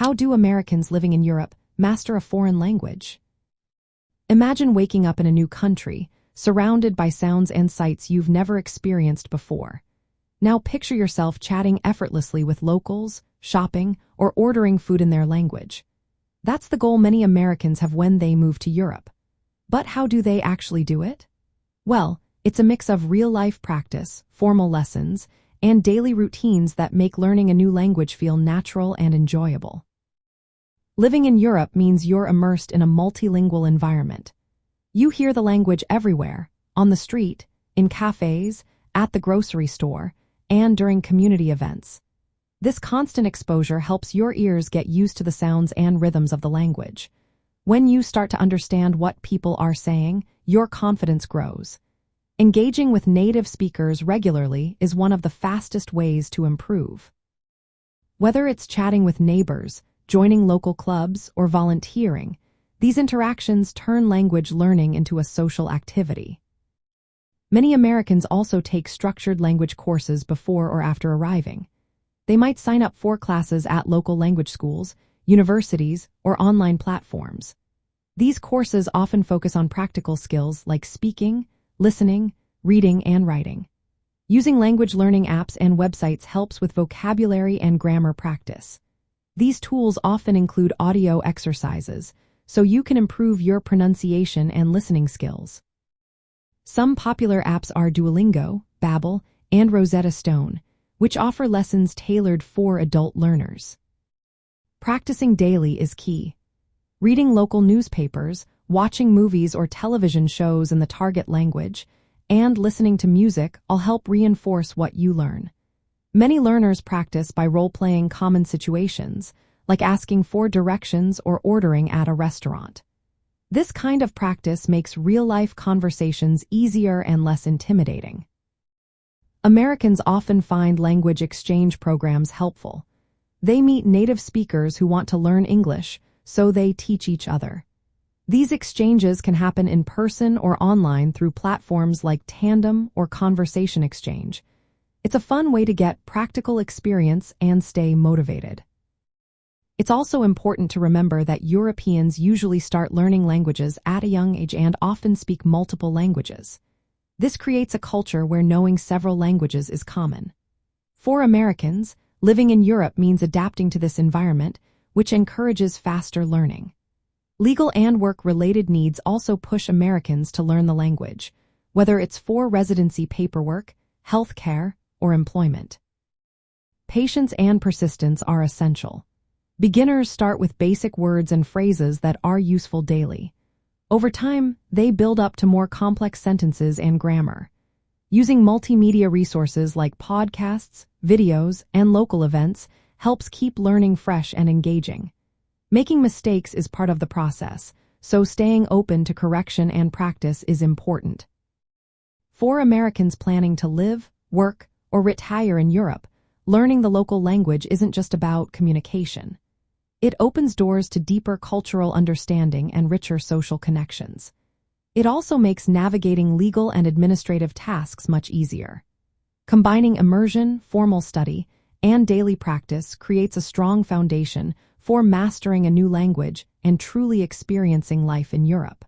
How do Americans living in Europe master a foreign language? Imagine waking up in a new country, surrounded by sounds and sights you've never experienced before. Now picture yourself chatting effortlessly with locals, shopping, or ordering food in their language. That's the goal many Americans have when they move to Europe. But how do they actually do it? Well, it's a mix of real-life practice, formal lessons, and daily routines that make learning a new language feel natural and enjoyable. Living in Europe means you're immersed in a multilingual environment. You hear the language everywhere, on the street, in cafes, at the grocery store, and during community events. This constant exposure helps your ears get used to the sounds and rhythms of the language. When you start to understand what people are saying, your confidence grows. Engaging with native speakers regularly is one of the fastest ways to improve. Whether it's chatting with neighbors, joining local clubs, or volunteering, these interactions turn language learning into a social activity. Many Americans also take structured language courses before or after arriving. They might sign up for classes at local language schools, universities, or online platforms. These courses often focus on practical skills like speaking, listening, reading, and writing. Using language learning apps and websites helps with vocabulary and grammar practice. These tools often include audio exercises, so you can improve your pronunciation and listening skills. Some popular apps are Duolingo, Babbel, and Rosetta Stone, which offer lessons tailored for adult learners. Practicing daily is key. Reading local newspapers, watching movies or television shows in the target language, and listening to music all help reinforce what you learn. Many learners practice by role-playing common situations, like asking for directions or ordering at a restaurant. This kind of practice makes real-life conversations easier and less intimidating. Americans often find language exchange programs helpful. They meet native speakers who want to learn English, so they teach each other. These exchanges can happen in person or online through platforms like Tandem or Conversation Exchange. It's a fun way to get practical experience and stay motivated. It's also important to remember that Europeans usually start learning languages at a young age and often speak multiple languages. This creates a culture where knowing several languages is common. For Americans, living in Europe means adapting to this environment, which encourages faster learning. Legal and work-related needs also push Americans to learn the language, whether it's for residency paperwork, healthcare, or employment. Patience and persistence are essential. Beginners start with basic words and phrases that are useful daily. Over time, they build up to more complex sentences and grammar. Using multimedia resources like podcasts, videos, and local events helps keep learning fresh and engaging. Making mistakes is part of the process, so staying open to correction and practice is important. For Americans planning to live, work, or retire in Europe, learning the local language isn't just about communication. It opens doors to deeper cultural understanding and richer social connections. It also makes navigating legal and administrative tasks much easier. Combining immersion, formal study, and daily practice creates a strong foundation for mastering a new language and truly experiencing life in Europe.